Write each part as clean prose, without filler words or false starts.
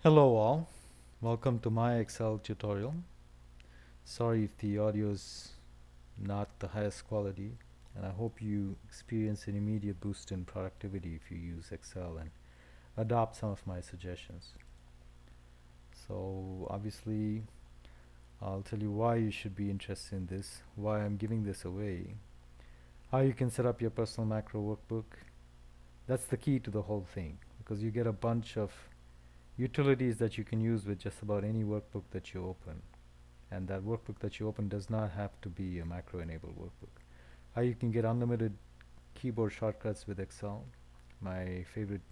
Hello all, welcome to my Excel tutorial. Sorry if the audio is not the highest quality, and I hope you experience an immediate boost in productivity if you use Excel and adopt some of my suggestions. So obviously I'll tell you why you should be interested in this, why I'm giving this away, how you can set up your personal macro workbook. That's the key to the whole thing, because you get a bunch of utilities that you can use with just about any workbook that you open. And that workbook that you open does not have to be a macro enabled workbook. How you can get unlimited keyboard shortcuts with Excel. My favorite,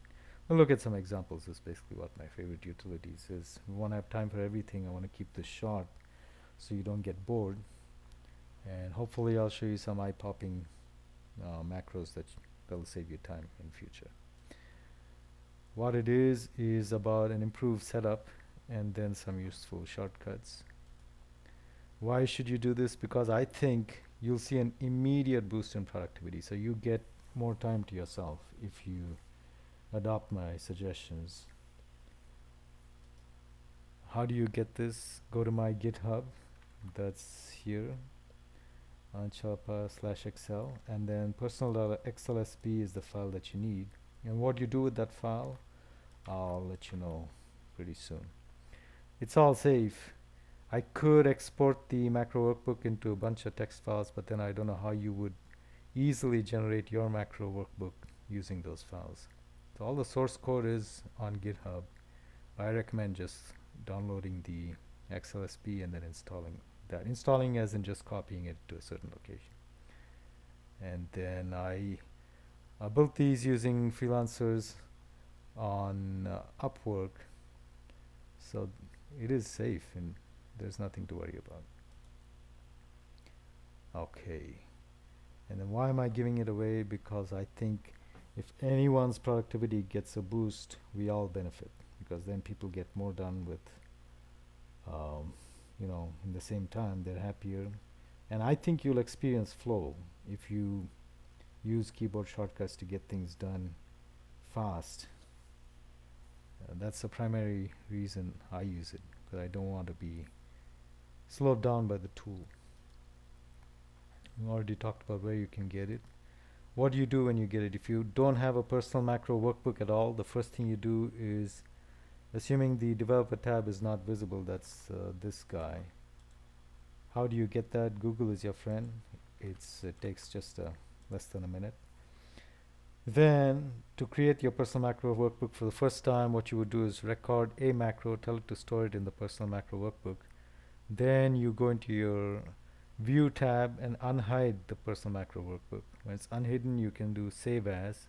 we'll look at some examples. Is basically what my favorite utilities is. We want to have time for everything. I want to keep this short so you don't get bored. And hopefully I'll show you some eye-popping macros that'll save you time in future. What it is about an improved setup and then some useful shortcuts. Why should you do this? Because I think you'll see an immediate boost in productivity. So you get more time to yourself if you adopt my suggestions. How do you get this? Go to my GitHub. That's here. Anchapa/Excel. And then personal.xlsp is the file that you need. And what you do with that file, I'll let you know pretty soon. It's all safe. I could export the macro workbook into a bunch of text files, but then I don't know how you would easily generate your macro workbook using those files. So all the source code is on GitHub. I recommend just downloading the XLSP and then installing that. Installing as in just copying it to a certain location. And then I built these using freelancers on Upwork. So it is safe and there's nothing to worry about. Okay. And then why am I giving it away? Because I think if anyone's productivity gets a boost, we all benefit, because then people get more done with, in the same time, they're happier. And I think you'll experience flow if you use keyboard shortcuts to get things done fast. That's the primary reason I use it, because I don't want to be slowed down by the tool. We already talked about where you can get it. What do you do when you get it? If you don't have a personal macro workbook at all, the first thing you do is, assuming the developer tab is not visible, that's this guy. How do you get that? Google is your friend. It takes just less than a minute. Then, to create your personal macro workbook for the first time, what you would do is record a macro, tell it to store it in the personal macro workbook. Then you go into your View tab and unhide the personal macro workbook. When it's unhidden, you can do Save As,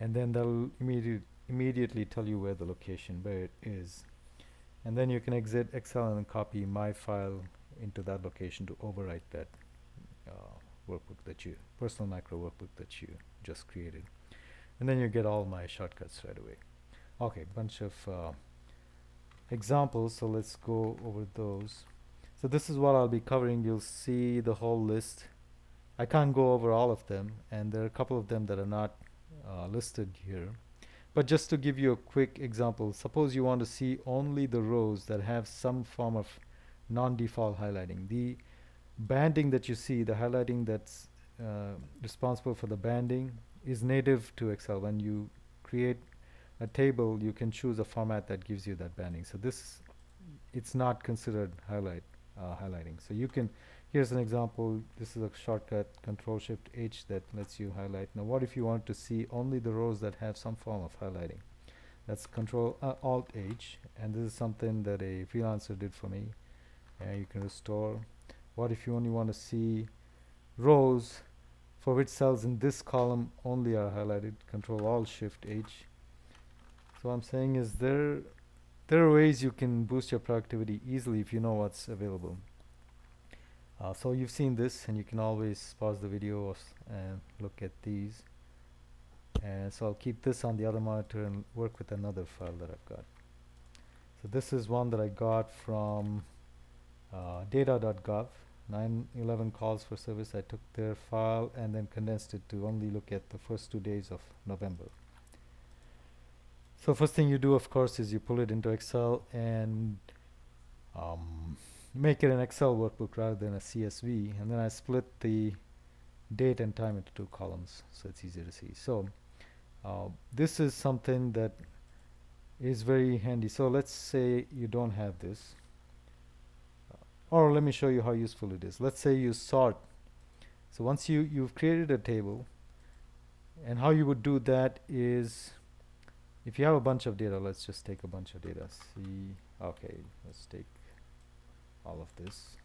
and then that'll immediately tell you where the location, where it is. And then you can exit Excel and copy my file into that location to overwrite that personal macro workbook that you just created. And then you get all my shortcuts right away. Okay, bunch of examples, so let's go over those. So this is what I'll be covering. You'll see the whole list. I can't go over all of them, and there are a couple of them that are not listed here. But just to give you a quick example, suppose you want to see only the rows that have some form of non-default highlighting. The banding that you see, the highlighting that's responsible for the banding, is native to Excel. When you create a table, you can choose a format that gives you that banding. So it's not considered highlighting. So you can, here's an example. This is a shortcut, Control-Shift-H, that lets you highlight. Now what if you want to see only the rows that have some form of highlighting? That's Control-Alt-H, and this is something that a freelancer did for me. And you can restore. What if you only want to see rows for which cells in this column only are highlighted? Control-Alt-Shift-H. So what I'm saying is there are ways you can boost your productivity easily if you know what's available. So you've seen this, and you can always pause the video and look at these. And so I'll keep this on the other monitor and work with another file that I've got. So this is one that I got from data.gov. 9/11 calls for service. I took their file and then condensed it to only look at the first 2 days of November. So first thing you do, of course, is you pull it into Excel and make it an Excel workbook rather than a CSV. And then I split the date and time into two columns, so it's easier to see. So this is something that is very handy. So let's say you don't have this, or let me show you how useful it is. Let's say you sort. So once you've created a table, and how you would do that is, if you have a bunch of data, let's just take a bunch of data. See, okay, let's take all of this.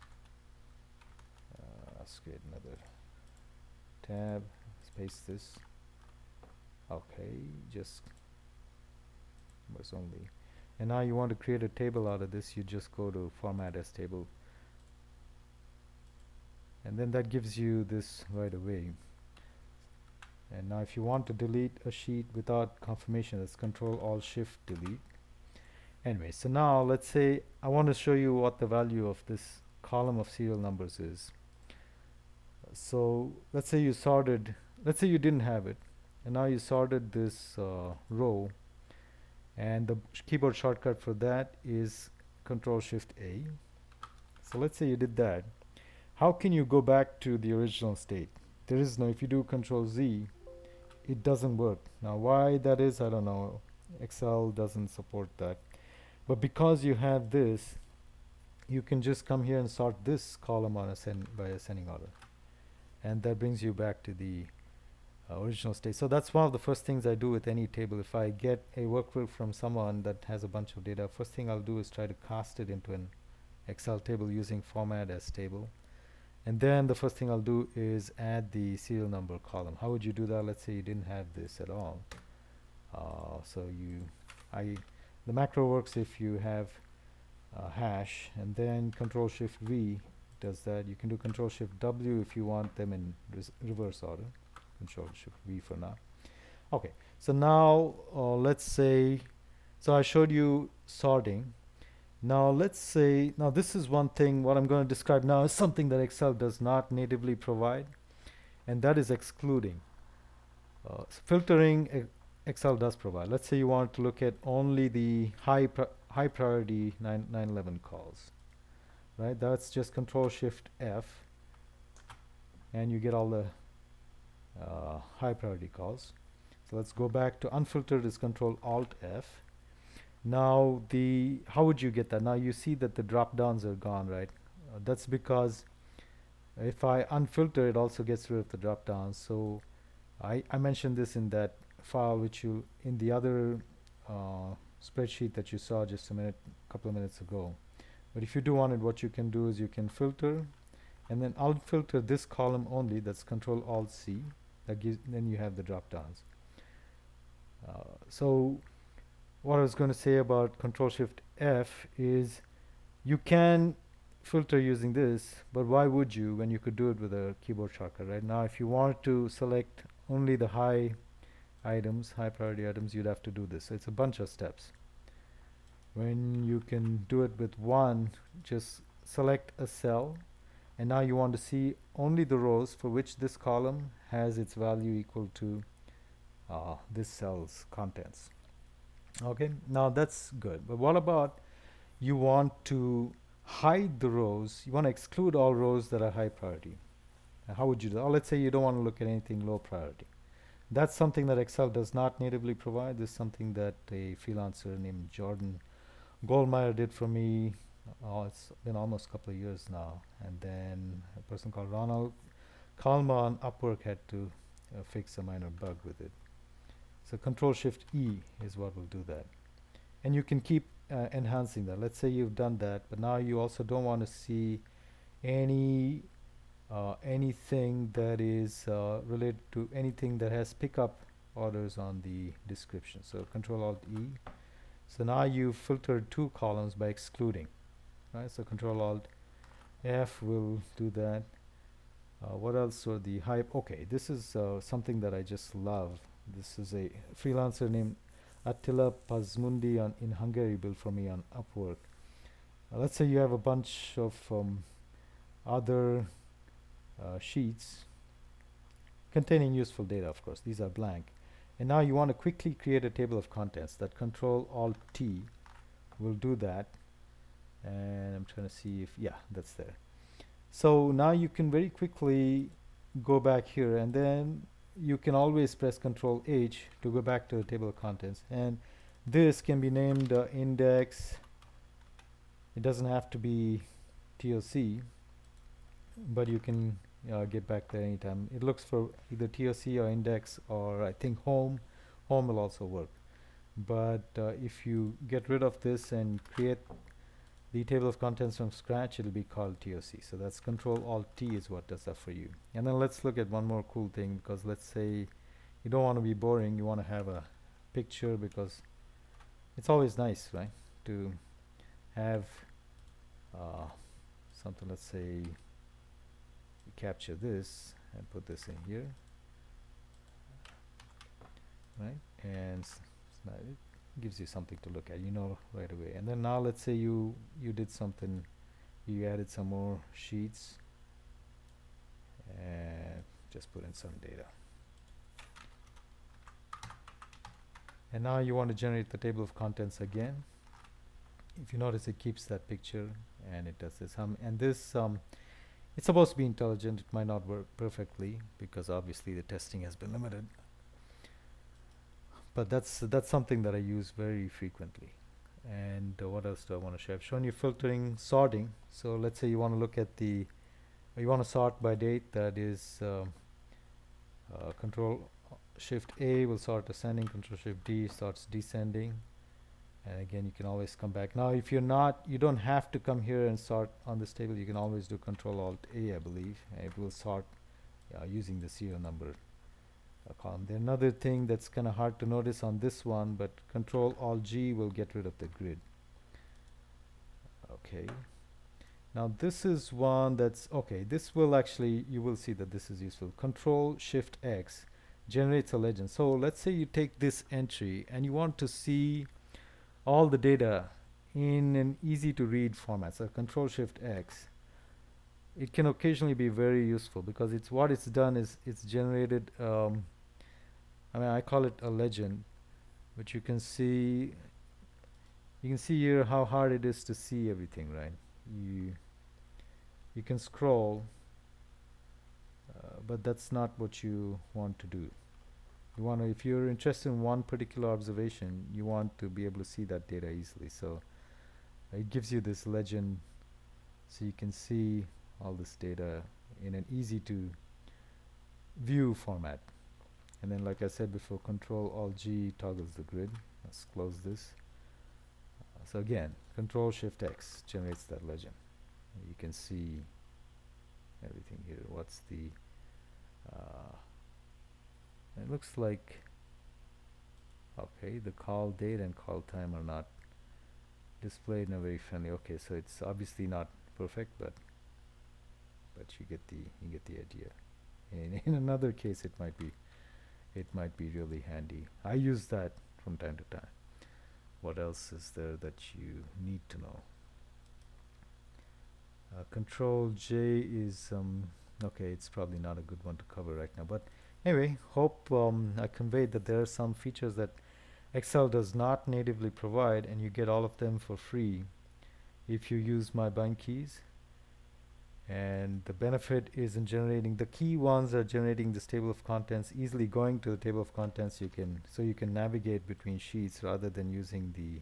Let's create another tab, let's paste this. Okay, just numbers only. And now you want to create a table out of this, you just go to format as table. And then that gives you this right away. And now if you want to delete a sheet without confirmation, that's Control Alt Shift Delete. Anyway, so now let's say I want to show you what the value of this column of serial numbers is. So let's say you sorted, let's say you didn't have it, and now you sorted this row, and the keyboard shortcut for that is Control Shift A. So let's say you did that. How can you go back to the original state? There is no, if you do Control Z, it doesn't work. Now why that is, I don't know. Excel doesn't support that. But because you have this, you can just come here and sort this column on by ascending order. And that brings you back to the original state. So that's one of the first things I do with any table. If I get a workbook from someone that has a bunch of data, first thing I'll do is try to cast it into an Excel table using format as table. And then the first thing I'll do is add the serial number column. How would you do that? Let's say you didn't have this at all. The macro works if you have hash, and then Control Shift V does that. You can do Control Shift W if you want them in reverse order. Control Shift V for now. Okay, so now let's say, so I showed you sorting. Now let's say, now this is one thing, what I'm going to describe now is something that Excel does not natively provide, and that is excluding. Filtering Excel does provide. Let's say you want to look at only the high priority 911 calls, right? That's just Control Shift F, and you get all the high priority calls. So let's go back to unfiltered is Control Alt F. Now how would you get that? Now you see that the drop downs are gone, right? That's because if I unfilter, it also gets rid of the drop downs. So I mentioned this in that file, which you in the other spreadsheet that you saw just a couple of minutes ago. But if you do want it, what you can do is you can filter, and then unfilter this column only. That's Control Alt C. That gives, then you have the drop downs. So what I was going to say about Control Shift F is you can filter using this, but why would you when you could do it with a keyboard shortcut? Right now, if you wanted to select only the high priority items, you'd have to do this. So it's a bunch of steps. When you can do it with one, just select a cell, and now you want to see only the rows for which this column has its value equal to this cell's contents. Okay, now that's good. But what about you want to hide the rows, you want to exclude all rows that are high priority? Now how would you do that? Or let's say you don't want to look at anything low priority. That's something that Excel does not natively provide. This is something that a freelancer named Jordan Goldmeyer did for me. It's been almost a couple of years now. And then a person called Ronald Kalma on Upwork had to fix a minor bug with it. So Control Shift E is what will do that. And you can keep enhancing that. Let's say you've done that, but now you also don't want to see anything that is related to anything that has pickup orders on the description. So Control Alt E. So now you've filtered two columns by excluding, right? So Control Alt F will do that. What else are the hype? Okay, this is something that I just love. This is a freelancer named Attila Pazmundi in Hungary built for me on Upwork. Let's say you have a bunch of other sheets containing useful data, of course. These are blank. And now you want to quickly create a table of contents. That Control Alt T will do that. And I'm trying to see if, yeah, that's there. So now you can very quickly go back here, and then you can always press Control H to go back to the table of contents. And this can be named index. It doesn't have to be TOC, but you can get back there anytime. It looks for either TOC or index, or I think home. Home will also work. But if you get rid of this and create the table of contents from scratch, it'll be called TOC. So that's Control Alt T is what does that for you. And then let's look at one more cool thing, because let's say you don't want to be boring, you want to have a picture, because it's always nice, right, to have something. Let's say we capture this and put this in here, right, and it gives you something to look at, right away. And then now let's say you did something, you added some more sheets and just put in some data. And now you want to generate the table of contents again. If you notice, it keeps that picture and it does this. And this, it's supposed to be intelligent. It might not work perfectly because obviously the testing has been limited. But that's something that I use very frequently. And what else do I want to show? I've shown you filtering, sorting. So let's say you want to look at you want to sort by date. That is Control Shift A will sort ascending, Control Shift D sorts descending. And again, you can always come back. Now, if you don't have to come here and sort on this table. You can always do Control Alt A, I believe, and it will sort using the serial number column. Then another thing that's kind of hard to notice on this one, but Control Alt G will get rid of the grid. Okay. Now this is one that's okay. This will actually, you will see that this is useful. Control Shift X generates a legend. So let's say you take this entry and you want to see all the data in an easy to read format. So Control Shift X, it can occasionally be very useful because what it's done is it's generated I call it a legend, but you can see here how hard it is to see everything, right? You can scroll, but that's not what you want to do. You want to, if you're interested in one particular observation, you want to be able to see that data easily. So it gives you this legend, so you can see all this data in an easy to view format. And then, like I said before, Control Alt G toggles the grid. Let's close this. So again, Control Shift X generates that legend. You can see everything here. What's the it looks like, okay, the call date and call time are not displayed in a very friendly. Okay, so it's obviously not perfect, but you get the idea. In another case, it might be really handy. I use that from time to time. What else is there that you need to know? Control J is okay, it's probably not a good one to cover right now, but anyway, hope I conveyed that there are some features that Excel does not natively provide, and you get all of them for free if you use my bind keys. And the benefit is in generating, the key ones are generating this table of contents, easily going to the table of contents. You can navigate between sheets rather than using the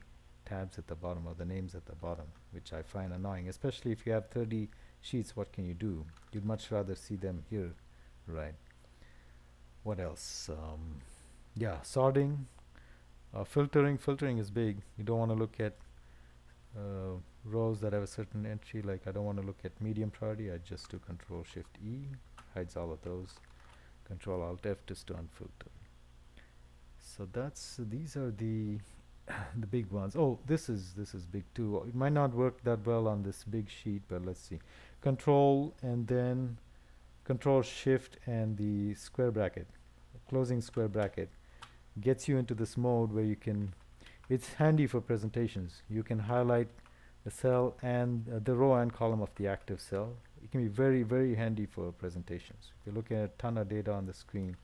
tabs at the bottom or the names at the bottom, which I find annoying, especially if you have 30 sheets. What can you do? You'd much rather see them here, right? What else? Yeah, sorting, filtering is big. You don't want to look at rows that have a certain entry. Like I don't want to look at medium priority. I just do Control Shift E, hides all of those. Control Alt F just to unfilter. So these are the the big ones. Oh, this is big too. It might not work that well on this big sheet, but let's see. Control and then Control Shift and the square bracket, closing square bracket, gets you into this mode where you can, it's handy for presentations. You can highlight the cell and the row and column of the active cell. It can be very, very handy for presentations. If you're looking at a ton of data on the screen,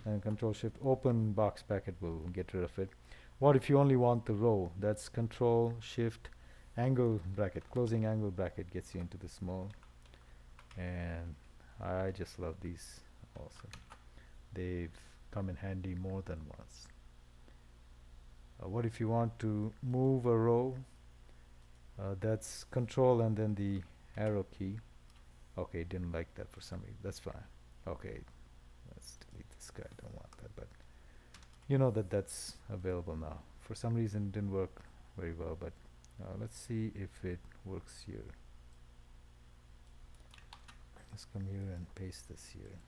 and Control Shift open box bracket will get rid of it. What if you only want the row? That's Control Shift angle bracket, closing angle bracket gets you into this mode. And I just love these also. They've come in handy more than once. What if you want to move a row? That's Control and then the arrow key. Okay, didn't like that for some reason. That's fine. Okay, let's delete this guy. I don't want that, but you know that that's available now. For some reason it didn't work very well, but let's see if it works here. Let's come here and paste this here.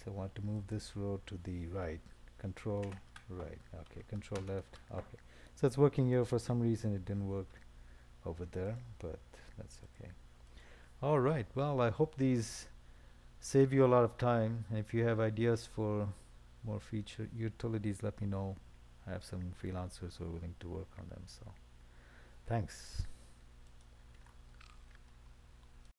So I want to move this row to the right. Control right. Okay, Control left. Okay. So it's working here. For some reason it didn't work over there, but that's okay. All right. Well, I hope these save you a lot of time. And if you have ideas for more feature utilities, let me know. I have some freelancers who are willing to work on them. So thanks.